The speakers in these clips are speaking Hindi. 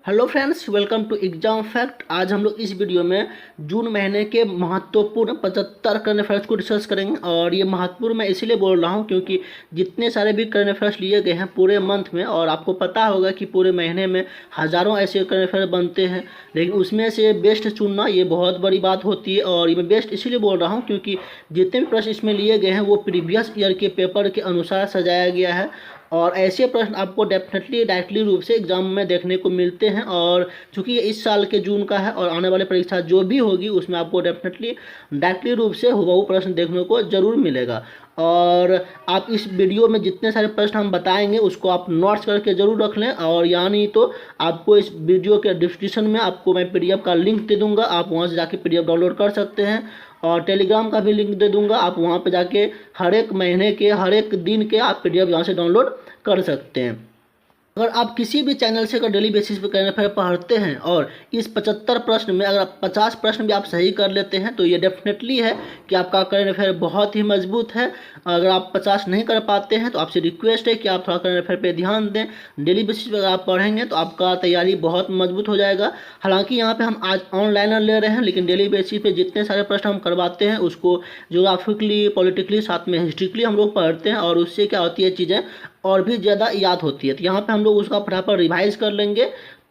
Hello friends, welcome to exam fact. आज हम लोग इस वीडियो में जून महीने के महत्वपूर्ण 75 करंट अफेयर्स को डिस्कस करेंगे। और ये महत्वपूर्ण मैं इसीलिए बोल रहा हूँ क्योंकि जितने सारे भी करंट अफेयर्स लिए गए हैं पूरे मंथ में, और आपको पता होगा कि पूरे महीने में हज़ारों ऐसे करंट अफेयर बनते हैं, लेकिन उसमें से बेस्ट चुनना ये बहुत बड़ी बात होती है। और ये मैं बेस्ट इसीलिए बोल रहा हूँ क्योंकि जितने भी प्रश्न इसमें लिए गए हैं वो प्रीवियस ईयर के पेपर के अनुसार सजाया गया है, और ऐसे प्रश्न आपको डेफिनेटली डायरेक्टली रूप से एग्जाम में देखने को मिलते हैं। और चूंकि ये इस साल के जून का है और आने वाले परीक्षा जो भी होगी उसमें आपको डेफिनेटली डायरेक्टली रूप से हुबहू प्रश्न देखने को जरूर मिलेगा। और आप इस वीडियो में जितने सारे प्रश्न हम बताएंगे उसको आप नोट्स करके जरूर रख लें, और यानी तो आपको इस वीडियो के डिस्क्रिप्शन में आपको मैं पीडीएफ का लिंक दे दूंगा, आप वहां से जाके पीडीएफ डाउनलोड कर सकते हैं। और टेलीग्राम का भी लिंक दे दूंगा, आप वहां पे जाके हर एक महीने के हर एक दिन के आप पीडीएफ यहाँ से डाउनलोड कर सकते हैं। अगर आप किसी भी चैनल से अगर डेली बेसिस पे करंट अफेयर पढ़ते हैं और इस 75 प्रश्न में अगर आप 50 प्रश्न भी आप सही कर लेते हैं तो ये डेफिनेटली है कि आपका करंट अफेयर बहुत ही मजबूत है। अगर आप 50 नहीं कर पाते हैं तो आपसे रिक्वेस्ट है कि आप थोड़ा करंट अफेयर पे ध्यान दें। डेली बेसिस पे अगर आप पढ़ेंगे तो आपका तैयारी बहुत मजबूत हो जाएगा। हालांकि यहाँ पे हम आज ऑनलाइन ले रहे हैं, लेकिन डेली बेसिस पे जितने सारे प्रश्न हम करवाते हैं उसको ज्योग्राफिकली, पॉलिटिकली, साथ में हिस्ट्रिकली हम लोग पढ़ते हैं, और उससे क्या होती है चीज़ें और भी ज़्यादा याद होती है। तो यहाँ पे हम लोग उसका फटाफट रिवाइज कर लेंगे।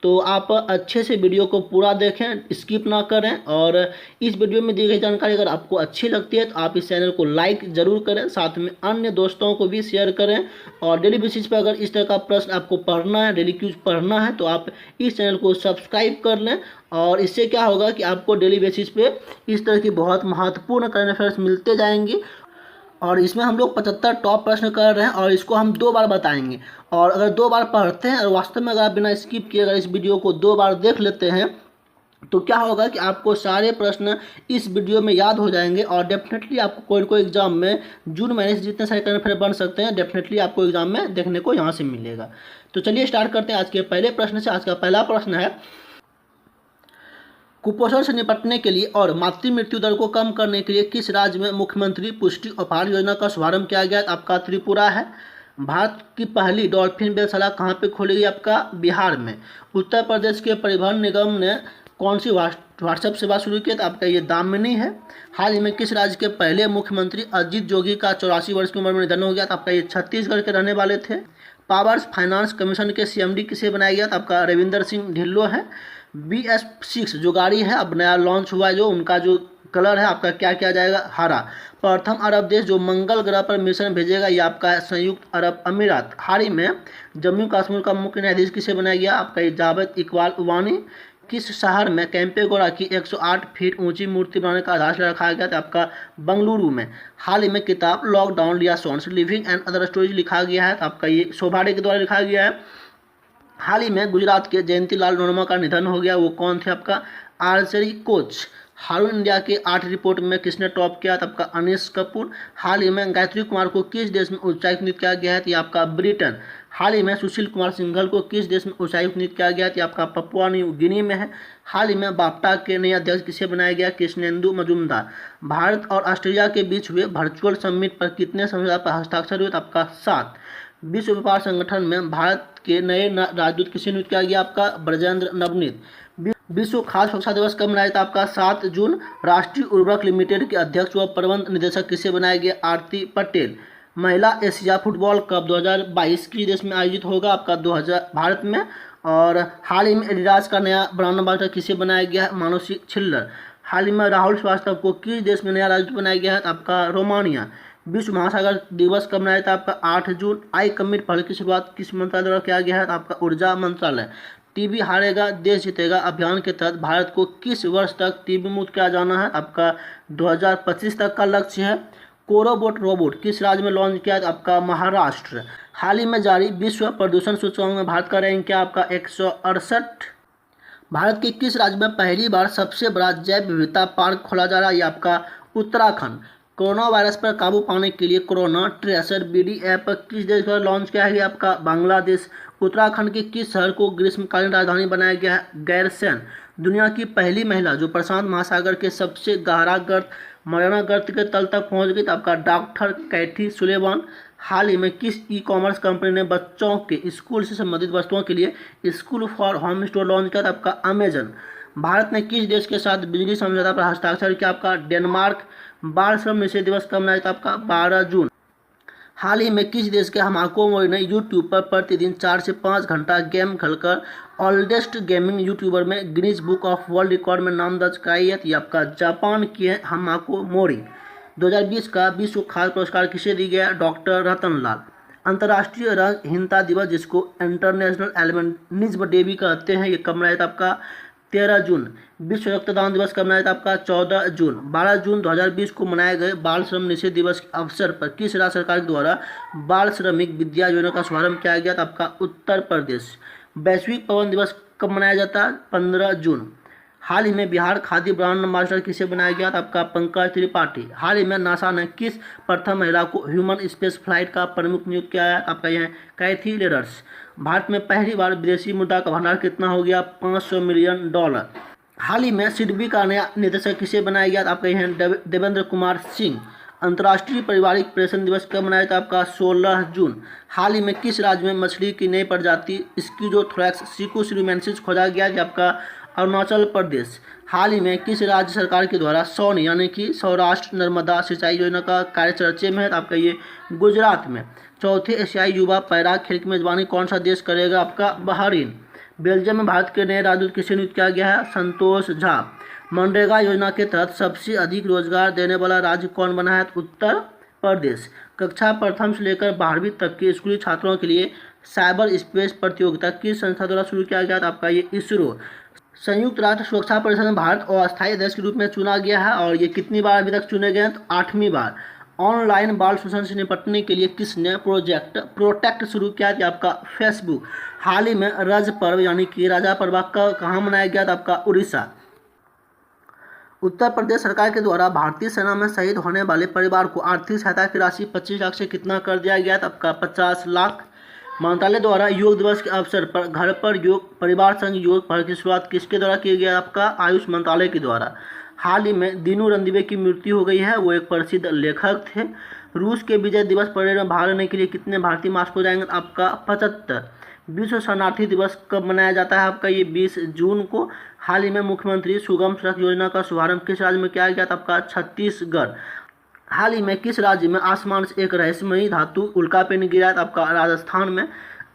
तो आप अच्छे से वीडियो को पूरा देखें, स्किप ना करें। और इस वीडियो में दी गई जानकारी अगर आपको अच्छी लगती है तो आप इस चैनल को लाइक ज़रूर करें, साथ में अन्य दोस्तों को भी शेयर करें। और डेली बेसिस पर अगर इस तरह का प्रश्न आपको पढ़ना है, डेली क्यूज पढ़ना है, तो आप इस चैनल को सब्सक्राइब कर लें। और इससे क्या होगा कि आपको डेली बेसिस पे इस तरह की बहुत महत्वपूर्ण करंट अफेयर्स मिलते जाएंगी। और इसमें हम लोग 75 टॉप प्रश्न कर रहे हैं और इसको हम 2 बार बताएंगे। और अगर 2 बार पढ़ते हैं और वास्तव में अगर आप बिना स्किप किए अगर इस वीडियो को 2 बार देख लेते हैं तो क्या होगा कि आपको सारे प्रश्न इस वीडियो में याद हो जाएंगे, और डेफिनेटली आपको कोई ना कोई एग्जाम में जून महीने से जितने सारे करंट अफेयर बन सकते हैं डेफिनेटली आपको एग्जाम में देखने को यहाँ से मिलेगा। तो चलिए स्टार्ट करते हैं आज के पहले प्रश्न से। आज का पहला प्रश्न है, कुपोषण से निपटने के लिए और मातृ मृत्यु दर को कम करने के लिए किस राज्य में मुख्यमंत्री पुष्टि उपहार योजना का शुभारंभ किया गया? आपका त्रिपुरा है। भारत की पहली डॉल्फिन वेधशाला कहाँ पे खोली गई? आपका बिहार में। उत्तर प्रदेश के परिवहन निगम ने कौन सी व्हाट्सएप सेवा शुरू की? तो आपका ये दामिनी है। हाल ही में किस राज्य के पहले मुख्यमंत्री अजीत जोगी का 84 वर्ष की उम्र में निधन हो गया? तो आपका ये छत्तीसगढ़ के रहने वाले थे। पावर्स फाइनेंस कमीशन के सीएमडी किसे बनाया गया? तो आपका रविंदर सिंह ढिल्लो है। BS6 जो गाड़ी है अब नया लॉन्च हुआ है, जो उनका जो कलर है आपका क्या किया जाएगा? हरा। प्रथम अरब देश जो मंगल ग्रह पर मिशन भेजेगा ये आपका संयुक्त अरब अमीरात। हाल ही में जम्मू कश्मीर का मुख्य न्यायाधीश किसे बनाया गया? आपका ये जावेद इकबाल वानी। किस शहर में कैंपेगौड़ा की 108 फीट ऊंची मूर्ति बनाने का आधारशिला रखाया गया? था आपका बंगलुरु में। हाल ही में किताब lockdown liaisons living and other stories लिखा गया है, आपका ये शोभाडे के द्वारा लिखा गया है। हाल ही में गुजरात के जयंतीलाल नोरमा का निधन हो गया, वो कौन थे? आपका आर्चरी कोच। हारून इंडिया के 8 रिपोर्ट में किसने टॉप किया? था आपका अनिश कपूर। हाल ही में गायत्री कुमार को किस देश में उच्चायुक्त नियुक्त किया गया है? तो आपका ब्रिटेन। हाल ही में सुशील कुमार सिंघल को किस देश में उच्चायुक्त नियुक्त किया गया है? तो आपका पपुआ न्यू गिनी में है। हाल ही में बाफ्टा के नए अध्यक्ष किसे बनाया गया? कृष्णेंदु मजूमदार। भारत और ऑस्ट्रेलिया के बीच हुए वर्चुअल समिट पर कितने समझौता पर हस्ताक्षर हुए? आपका 7। विश्व व्यापार संगठन में भारत के नए राजदूत किसे नियुक्त किया गया? आपका ब्रजेंद्र नवनीत। विश्व खाद्य सुरक्षा दिवस कब मनाया था? आपका 7 जून। राष्ट्रीय उर्वरक लिमिटेड के अध्यक्ष व प्रबंध निदेशक किसे बनाया गया? आरती पटेल। महिला एशिया फुटबॉल कप 2022 किस देश में आयोजित होगा? आपका 2000 भारत में। और हाल ही में एडिडास का नया ब्रांड एम्बेसडर किसे बनाया गया? मानुषी छिल्लर। हाल ही में राहुल श्रीवास्तव को किस देश में नया राजदूत बनाया गया है? आपका रोमानिया। विश्व महासागर दिवस कब मनाया था? आपका 8 जून। आई कमिट पहल की शुरुआत किस मंत्रालय द्वारा किया गया है? आपका ऊर्जा मंत्रालय। टीबी हारेगा देश जीतेगा अभियान के तहत भारत को किस वर्ष तक टीबी मुक्त किया जाना है? आपका 2025 तक का लक्ष्य है। कोरोबोट रोबोट किस राज्य में लॉन्च किया? आपका महाराष्ट्र। हाल ही में जारी विश्व प्रदूषण सूचकांक में भारत का रैंक क्या? आपका 168। भारत के किस राज्य में पहली बार सबसे बड़ा जैव विविधता पार्क खोला जा रहा है? ये आपका उत्तराखंड। कोरोना वायरस पर काबू पाने के लिए कोरोना ट्रेसर BD ऐप किस देश द्वारा लॉन्च किया है? आपका बांग्लादेश। उत्तराखंड के किस शहर को ग्रीष्मकालीन राजधानी बनाया गया है? गैरसैंण। दुनिया की पहली महिला जो प्रशांत महासागर के सबसे गहरा गर्त मरियाना गर्त के तल तक पहुंच गई, तो आपका डॉक्टर कैथी सुलेवान। हाल ही में किस ई कॉमर्स कंपनी ने बच्चों के स्कूल से संबंधित वस्तुओं के लिए school for home store launch किया? आपका अमेजन। भारत ने किस देश के साथ बिजली समझौता पर हस्ताक्षर किया? आपका डेनमार्क। बाल श्रम निषेध दिवस कब मनाया जाता है? आपका 12 जून। हाल ही में किस देश के हमाको मोरी ने यूट्यूब पर प्रतिदिन 4 से 5 घंटा गेम खेलकर ओल्डेस्ट गेमिंग यूट्यूबर में Guinness book of world record में नाम दर्ज कराई है? ये आपका जापान की है हमाको मोरी। 2020 का विश्व खाद्य पुरस्कार किसे दिया गया? डॉक्टर रतन लाल। अंतर्राष्ट्रीय रंगहीनता दिवस, जिसको इंटरनेशनल एल्बिनिज्म डे भी कहते हैं, ये कब मनाया जाता है? आपका 13 जून। विश्व रक्तदान दिवस कब मनाया जाता है? आपका 14 जून। 12 जून 2020 को मनाए गए बाल श्रम निषेध दिवस के अवसर पर किस राज्य सरकार के द्वारा बाल श्रमिक विद्या योजना का शुभारंभ किया गया था? आपका उत्तर प्रदेश। वैश्विक पवन दिवस कब मनाया जाता है? 15 जून। हाल ही में बिहार खादी ब्रांड एम्बेसडर किसे बनाया गया था? आपका पंकज त्रिपाठी। हाल ही में नासा ने किस प्रथम महिला को ह्यूमन स्पेस फ्लाइट का प्रमुख नियुक्त किया है? आपका यह है कैथी लेडर्स। भारत में पहली बार विदेशी मुद्रा का भंडार कितना हो गया? $500 मिलियन। हाल ही में सिडबी का नया निदेशक किसे बनाया गया? आपका यह है देवेंद्र कुमार सिंह। अंतर्राष्ट्रीय पारिवारिक पेंशन दिवस कब मनाया था? आपका 16 जून। हाल ही में किस राज्य में मछली की नई प्रजाति स्किज़ोथोरैक्स सिकुसिरुमेंसिस खोजा गया? आपका अरुणाचल प्रदेश। हाल ही में किस राज्य सरकार के द्वारा सौन यानी कि सौराष्ट्र नर्मदा सिंचाई योजना का कार्य चर्चे में है? आपका ये गुजरात में। चौथे एशियाई युवा पैरा खेल की मेजबानी कौन सा देश करेगा? आपका बहरीन। बेल्जियम में भारत के नए राजदूत किसे नियुक्त किया गया है? संतोष झा। मनरेगा योजना के तहत सबसे अधिक रोजगार देने वाला राज्य कौन बना है? उत्तर प्रदेश। कक्षा प्रथम से लेकर 12वीं तक के स्कूली छात्रों के लिए साइबर स्पेस प्रतियोगिता किस संस्था द्वारा शुरू किया गया था? आपका ये इसरो। संयुक्त राष्ट्र सुरक्षा परिषद में भारत को अस्थायी अध्यक्ष के रूप में चुना गया है और ये कितनी बार अभी तक चुने गए हैं? तो 8वीं बार। ऑनलाइन बाल शोषण से निपटने के लिए किसने प्रोजेक्ट प्रोटेक्ट शुरू किया था? आपका फेसबुक। हाल ही में रज पर्व यानी कि राजा पर्व कहाँ मनाया गया था? आपका उड़ीसा। उत्तर प्रदेश सरकार के द्वारा भारतीय सेना में शहीद होने वाले परिवार को आर्थिक सहायता की राशि 25 लाख से कितना कर दिया गया था? आपका 50 लाख। मंत्रालय द्वारा योग दिवस के अवसर पर घर पर योग परिवार संग योग पहल की शुरुआत किसके द्वारा की गई? आपका आयुष मंत्रालय के द्वारा। हाल ही में दीनू रणदीवे की मृत्यु हो गई है। वो एक प्रसिद्ध लेखक थे। रूस के विजय दिवस परेड में भाग लेने के लिए कितने भारतीय मास्को जाएंगे? आपका 75। विश्व शरणार्थी दिवस कब मनाया जाता है? आपका ये 20 जून को। हाल ही में मुख्यमंत्री सुगम सड़क योजना का शुभारंभ किस राज्य में किया गया था? आपका छत्तीसगढ़। हाल ही में किस राज्य में आसमान से एक रहस्यमयी धातु उल्कापिंड गिरा था? आपका राजस्थान में।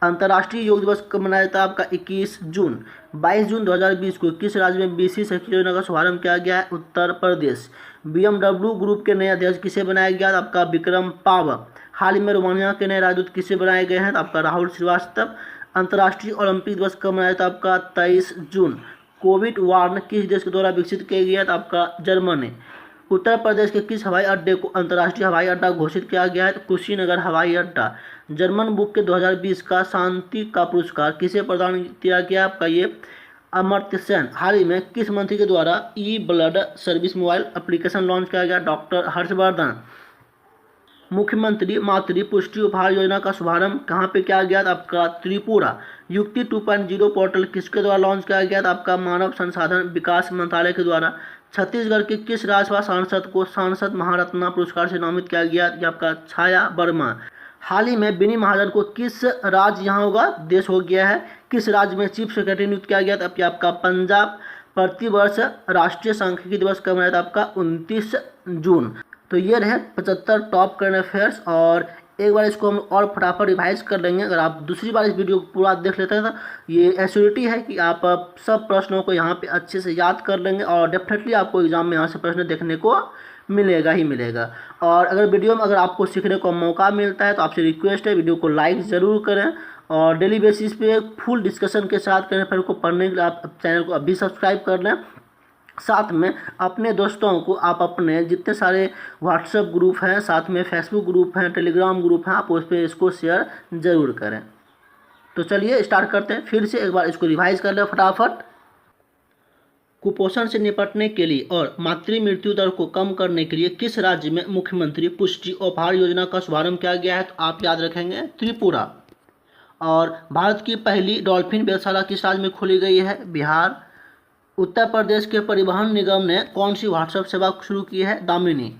अंतर्राष्ट्रीय योग दिवस कब मनाया जाता है? आपका 21 जून। 22 जून 2020 को किस राज्य में बीसी सखी योजना का शुभारंभ किया गया है? उत्तर प्रदेश। BMW ग्रुप के नए अध्यक्ष किसे बनाया गया? आपका विक्रम पावक। हाल ही में रोमानिया के नए राजदूत किसे बनाए गए हैं? आपका राहुल श्रीवास्तव। अंतर्राष्ट्रीय ओलंपिक दिवस कब मनाया था? आपका 23 जून। कोविड वार्न किस देश के द्वारा विकसित किया गया था? आपका जर्मनी। उत्तर प्रदेश के किस हवाई अड्डे को अंतर्राष्ट्रीय हवाई अड्डा घोषित किया गया है? कुशीनगर हवाई अड्डा। जर्मन बुक के 2020 का शांति का पुरस्कार किसे प्रदान किया गया? आपका ये अमर्त्य सेन। हाल ही में किस मंत्री के द्वारा E blood service mobile application launch किया गया? डॉक्टर हर्षवर्धन। मुख्यमंत्री मातृ पुष्टि उपहार योजना का शुभारंभ कहाँ पे किया गया था? आपका त्रिपुरा। युक्ति 2.0 पोर्टल किसके द्वारा लॉन्च किया गया था? आपका मानव संसाधन विकास मंत्रालय के द्वारा। छत्तीसगढ़ के किस राज्यसभा सांसद को सांसद महारत्ना पुरस्कार से नामित किया गया? आपका छाया वर्मा। हाल ही में बिनी महाजन को किस राज्य यहाँ होगा देश हो गया है? किस राज्य में चीफ सेक्रेटरी नियुक्त किया गया था? आपका पंजाब। प्रतिवर्ष राष्ट्रीय सांख्यिकी दिवस कब मनाया था? आपका 29 जून। तो ये रहे 75 टॉप करंट अफेयर्स और एक बार इसको हम और फटाफट रिवाइज कर लेंगे। अगर आप दूसरी बार इस वीडियो को पूरा देख लेते हैं तो ये एश्योरिटी है कि आप सब प्रश्नों को यहाँ पे अच्छे से याद कर लेंगे और डेफिनेटली आपको एग्जाम में यहाँ से प्रश्न देखने को मिलेगा ही मिलेगा। और अगर वीडियो में अगर आपको सीखने को मौका मिलता है तो आपसे रिक्वेस्ट है वीडियो को लाइक ज़रूर करें और डेली बेसिस पे फुल डिस्कशन के साथ करें। फिर को पढ़ने के लिए आप चैनल को अभी सब्सक्राइब कर लें। साथ में अपने दोस्तों को आप अपने जितने सारे व्हाट्सएप ग्रुप हैं, साथ में फेसबुक ग्रुप हैं, टेलीग्राम ग्रुप हैं, आप उस पर इसको शेयर ज़रूर करें। तो चलिए स्टार्ट करते हैं। फिर से एक बार इसको रिवाइज कर लें फटाफट। कुपोषण से निपटने के लिए और मातृ मृत्यु दर को कम करने के लिए किस राज्य में मुख्यमंत्री पुष्टि उपहार योजना का शुभारंभ किया गया है? तो आप याद रखेंगे त्रिपुरा। और भारत की पहली डॉल्फिन वेधशाला किस राज्य में खोली गई है? बिहार। उत्तर प्रदेश के परिवहन निगम ने कौन सी व्हाट्सएप सेवा शुरू की है? दामिनी।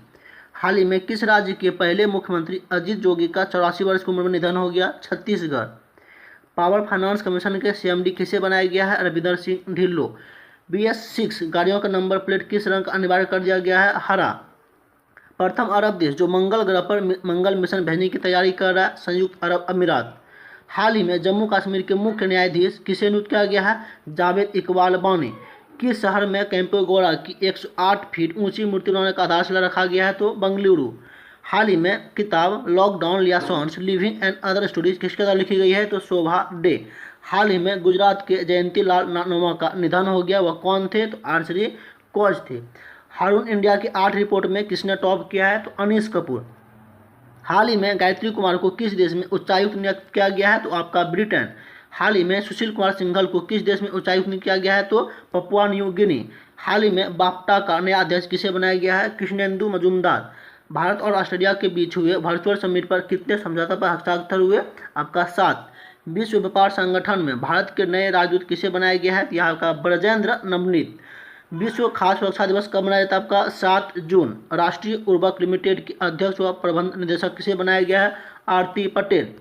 हाल ही में किस राज्य के पहले मुख्यमंत्री अजीत जोगी का 84 वर्ष की उम्र में निधन हो गया? छत्तीसगढ़। पावर फाइनेंस कमीशन के सीएमडी किसे बनाया गया है? रविंदर सिंह ढिल्लों। BS6 गाड़ियों का नंबर प्लेट किस रंग का अनिवार्य कर दिया गया है? हरा। प्रथम अरब देश जो मंगल ग्रह पर मंगल मिशन भेजने की तैयारी कर रहा है? संयुक्त अरब अमीरात। हाल ही में जम्मू कश्मीर के मुख्य न्यायाधीश किसे नियुक्त किया गया है? जावेद इकबाल बानी। किस शहर में कैंपेगौड़ा की 108 फीट ऊंची मूर्ति बनाने का आधारशिला रखा गया है? तो बेंगलुरु। हाल ही में किताब lockdown liaisons living and other stories किसके द्वारा लिखी गई है? तो शोभा डे। हाल ही में गुजरात के जयंती लाल नोमा का निधन हो गया, वह कौन थे? तो आर्चरी कोच थे। हारून इंडिया की 8 रिपोर्ट में किसने टॉप किया है? तो अनीस कपूर। हाल ही में गायत्री कुमार को किस देश में उच्चायुक्त नियुक्त किया गया है? तो आपका ब्रिटेन। हाल ही में सुशील कुमार सिंघल को किस देश में उच्चायुक्त नियुक्त किया गया है? तो पपुआ न्यू गिनी। हाल ही में बाफ्टा का नया अध्यक्ष किसे बनाया गया है? कृष्णेंदु मजूमदार। भारत और ऑस्ट्रेलिया के बीच हुए वर्चुअल समिट पर कितने समझौता पर हस्ताक्षर हुए? आपका 7। विश्व व्यापार संगठन में भारत के नए राजदूत किसे बनाया गया है? यहाँ का ब्रजेंद्र नवनीत। विश्व खाद्य सुरक्षा दिवस कब मनाया जाता है? आपका 7 जून। राष्ट्रीय उर्वरक लिमिटेड की अध्यक्ष व प्रबंध निदेशक किसे बनाया गया है? आरती पटेल।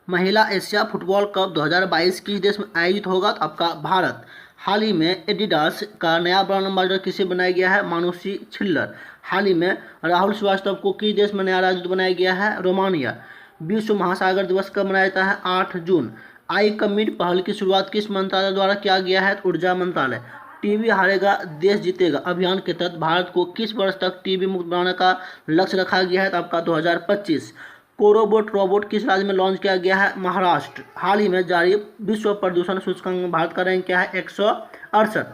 महिला एशिया फुटबॉल कप 2022 किस देश में आयोजित होगा? तो आपका भारत। हाल ही में एडिडास का नया ब्रांड एम्बेसडर किसे बनाया गया है? मानुषी छिल्लर। हाल ही में राहुल श्रीवास्तव को किस देश में नया राजदूत बनाया गया है? रोमानिया। विश्व महासागर दिवस कब मनाया जाता है? 8 जून। आई कमिट पहल की शुरुआत किस मंत्रालय द्वारा किया गया है? ऊर्जा मंत्रालय। टीबी हारेगा देश जीतेगा अभियान के तहत भारत को किस वर्ष तक टीबी मुक्त बनाने का लक्ष्य रखा गया है? तो आपका 2025। कोरोबोट रोबोट किस राज्य में लॉन्च किया गया है? महाराष्ट्र। हाल ही में जारी विश्व प्रदूषण सूचकांक में भारत का रैंक क्या है? 168।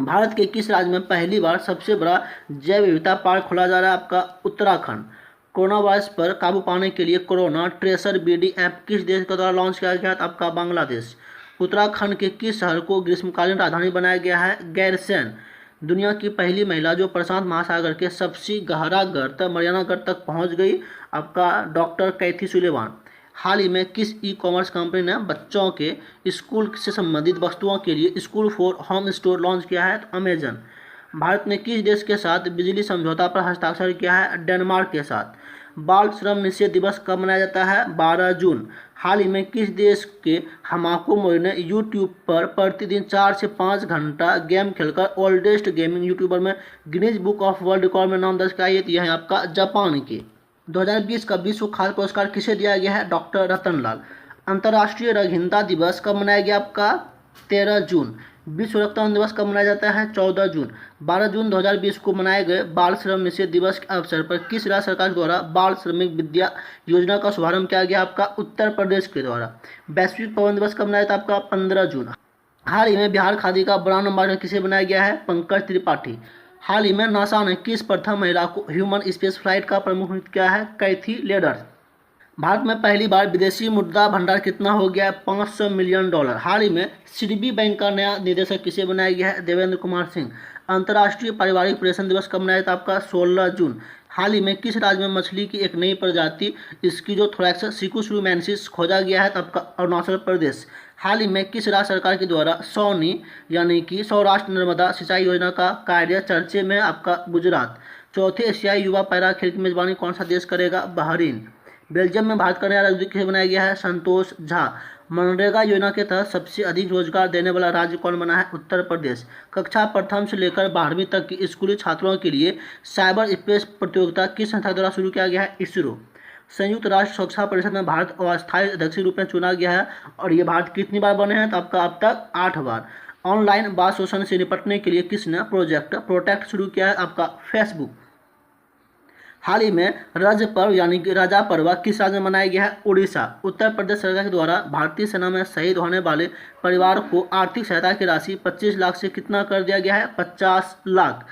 भारत के किस राज्य में पहली बार सबसे बड़ा जैव विविधता पार्क खोला जा रहा है? आपका उत्तराखंड। कोरोना वायरस पर काबू पाने के लिए कोरोना ट्रेसर BD ऐप किस देश के द्वारा लॉन्च किया गया है? आपका बांग्लादेश। उत्तराखंड के किस शहर को ग्रीष्मकालीन राजधानी बनाया गया है? गैरसैंण। दुनिया की पहली महिला जो प्रशांत महासागर के सबसे गहरा गर्त मरियाना गर्त तक पहुंच गई? आपका डॉक्टर कैथी सुलेवान। हाल ही में किस ई-कॉमर्स कंपनी ने बच्चों के स्कूल से संबंधित वस्तुओं के लिए school for home store launch किया है? तो अमेजन। भारत ने किस देश के साथ बिजली समझौता पर हस्ताक्षर किया है? डेनमार्क के साथ। बाल श्रम निषेध दिवस कब मनाया जाता है? 12 जून। हाल ही में किस देश के हमाको मोरी ने यूट्यूब पर प्रतिदिन 4 से 5 घंटा गेम खेलकर ओल्डेस्ट गेमिंग यूट्यूबर में Guinness book of world record में नाम दर्ज किया? यह है आपका जापान की। 2020 का विश्व खाद्य पुरस्कार किसे दिया गया है? डॉक्टर रतनलाल। अंतर्राष्ट्रीय रक्तहीनता दिवस कब मनाया गया? आपका 13 जून। विश्व रक्तदान दिवस कब मनाया जाता है? 14 जून। 12 जून 2020 को मनाए गए बाल श्रम निषेध दिवस के अवसर पर किस राज्य सरकार द्वारा बाल श्रमिक विद्या योजना का शुभारंभ किया गया? आपका उत्तर प्रदेश के द्वारा। वैश्विक पवन दिवस कब मनाया था? आपका 15 जून। हाल ही में बिहार खादी का ब्रांड एम्बेसडर किसे बनाया गया है? पंकज त्रिपाठी। हाल ही में नासा ने किस प्रथम महिला को ह्यूमन स्पेस फ्लाइट का प्रमुख नियुक्त किया है? कैथी लेडर। भारत में पहली बार विदेशी मुद्रा भंडार कितना हो गया है? $500 मिलियन। हाल ही में सिडबी बैंक का नया निदेशक किसे बनाया गया है? देवेंद्र कुमार सिंह। अंतर्राष्ट्रीय पारिवारिक पर्यटन दिवस कब मनाया था? आपका 16 जून। हाल ही में किस राज्य में मछली की एक नई प्रजाति स्किज़ोथोरैक्स सिकुसुरुमेंसिस खोजा गया है? तो आपका अरुणाचल प्रदेश। हाल ही में किस राज्य सरकार के द्वारा सौनी यानी कि सौराष्ट्र नर्मदा सिंचाई योजना का कार्य चर्चे में? आपका गुजरात। चौथे एशियाई युवा पैरा खेल की मेजबानी कौन सा देश करेगा? बहरीन। बेल्जियम में भारत का नया राजदूत किसे बनाया गया है? संतोष झा। मनरेगा योजना के तहत सबसे अधिक रोजगार देने वाला राज्य कौन बना है? उत्तर प्रदेश। कक्षा प्रथम से लेकर 12वीं तक की स्कूली छात्रों के लिए साइबर स्पेस प्रतियोगिता किस संस्था द्वारा शुरू किया गया है? इसरो। संयुक्त राष्ट्र सुरक्षा परिषद में भारत अस्थायी अध्यक्ष के रूप में चुना गया है और ये भारत कितनी बार बने हैं? तो आपका अब तक 8 बार। ऑनलाइन बाल शोषण से निपटने के लिए किसने प्रोजेक्ट प्रोटेक्ट शुरू किया है? आपका फेसबुक। हाल ही में रज पर्व यानी कि राजा पर्व किस राज्य में मनाया गया है? उड़ीसा। उत्तर प्रदेश सरकार के द्वारा भारतीय सेना में शहीद होने वाले परिवार को आर्थिक सहायता की राशि 25 लाख से कितना कर दिया गया है? 50 लाख।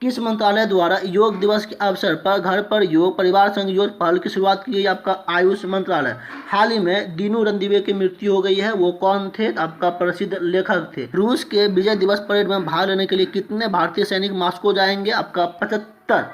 किस मंत्रालय द्वारा योग दिवस के अवसर पर घर पर योग परिवार संग योग पहल की शुरुआत की गई? आपका आयुष मंत्रालय। हाल ही में दीनू रणदीवे की मृत्यु हो गई है, वो कौन थे? आपका प्रसिद्ध लेखक थे। रूस के विजय दिवस परेड में भाग लेने के लिए कितने भारतीय सैनिक मॉस्को जाएंगे? आपका 75।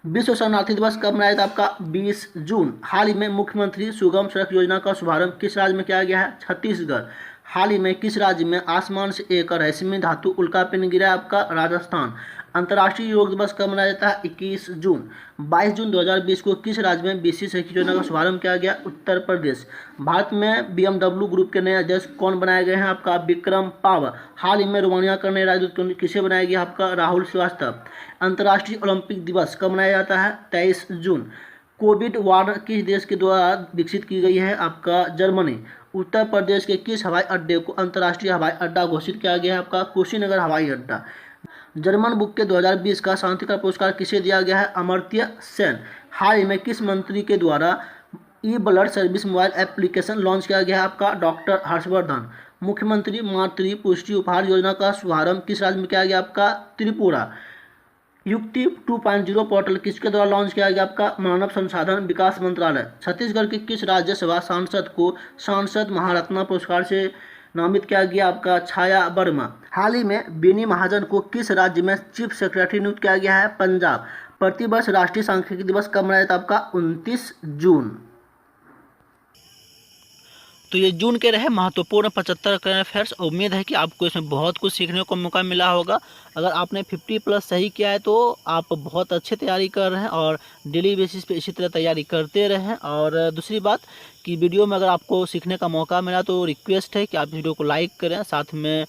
विश्व शरणार्थी दिवस कब मनाया था? आपका 20 जून। हाल ही में मुख्यमंत्री सुगम सड़क योजना का शुभारंभ किस राज्य में किया गया है? छत्तीसगढ़। हाल ही में किस राज्य में आसमान से एक रहस्यमय धातु उल्कापिंड गिरा? आपका राजस्थान। अंतर्राष्ट्रीय योग दिवस कब मनाया जाता है? 21 जून। 22 जून 2020 को किस राज्य में बीसी साइकिल योजना का शुभारंभ किया गया? उत्तर प्रदेश। भारत में BMW ग्रुप के नए अध्यक्ष कौन बनाए गए हैं? आपका विक्रम पावर। हाल ही में रोमानिया का नए राजदूत किसे बनाया गया? आपका राहुल श्रीवास्तव। अंतर्राष्ट्रीय ओलंपिक दिवस कब मनाया जाता है? 23 जून। कोविड वार्ड किस देश के द्वारा विकसित की गई है? आपका जर्मनी। उत्तर प्रदेश के किस हवाई अड्डे को अंतर्राष्ट्रीय हवाई अड्डा घोषित किया गया है? आपका कुशीनगर हवाई अड्डा। जर्मन बुक के 2020 का शांति का पुरस्कार किसे दिया गया है? अमर्त्य सेन। हाल ही में किस मंत्री के द्वारा E blood service mobile application launch किया गया है? आपका डॉक्टर हर्षवर्धन। मुख्यमंत्री मातृ पुष्टि उपहार योजना का शुभारंभ किस राज्य में किया गया? आपका त्रिपुरा। युक्ति 2.0 पोर्टल किसके द्वारा लॉन्च किया गया? आपका मानव संसाधन विकास मंत्रालय। छत्तीसगढ़ के किस राज्यसभा सांसद को सांसद महारत्ना पुरस्कार से नामित किया गया? आपका छाया वर्मा। हाल ही में बेनी महाजन को किस राज्य में चीफ सेक्रेटरी नियुक्त किया गया है? पंजाब। प्रतिवर्ष राष्ट्रीय सांख्यिकी दिवस कब मनाया जाता है? आपका 29 जून। तो ये जून के रहे महत्वपूर्ण 75 करंट अफेयर्स। उम्मीद है कि आपको इसमें बहुत कुछ सीखने को मौका मिला होगा। अगर आपने 50+ सही किया है तो आप बहुत अच्छे तैयारी कर रहे हैं और डेली बेसिस पे इसी तरह तैयारी करते रहें। और दूसरी बात कि वीडियो में अगर आपको सीखने का मौका मिला तो रिक्वेस्ट है कि आप वीडियो को लाइक करें, साथ में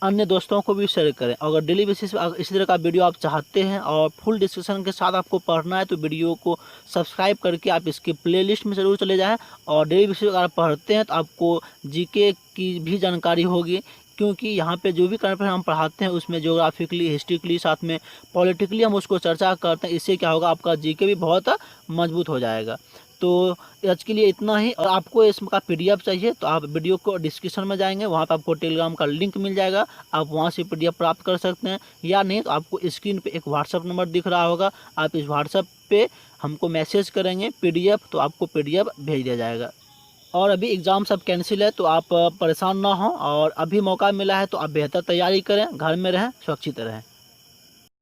अन्य दोस्तों को भी शेयर करें। अगर डेली बेसिस पर इसी तरह का वीडियो आप चाहते हैं और फुल डिस्कशन के साथ आपको पढ़ना है तो वीडियो को सब्सक्राइब करके आप इसके प्लेलिस्ट में ज़रूर चले जाएं। और डेली बेसिस पर अगर पढ़ते हैं तो आपको जीके की भी जानकारी होगी, क्योंकि यहाँ पे जो भी करंट अफेयर हम पढ़ाते हैं उसमें ज्योग्राफिकली, हिस्ट्रिकली, साथ में पॉलिटिकली हम उसको चर्चा करते हैं। इससे क्या होगा, आपका जीके भी बहुत मजबूत हो जाएगा। तो आज के लिए इतना ही। और आपको इसका PDF चाहिए तो आप वीडियो को डिस्क्रिप्शन में जाएंगे, वहाँ पे आपको टेलीग्राम का लिंक मिल जाएगा, आप वहाँ से PDF प्राप्त कर सकते हैं। या नहीं तो आपको स्क्रीन पे एक व्हाट्सअप नंबर दिख रहा होगा, आप इस व्हाट्सअप पे हमको मैसेज करेंगे PDF, तो आपको PDF भेज दिया जाएगा। और अभी एग्ज़ाम सब कैंसिल है तो आप परेशान ना हो, और अभी मौका मिला है तो आप बेहतर तैयारी करें, घर में रहें, सुरक्षित रहें।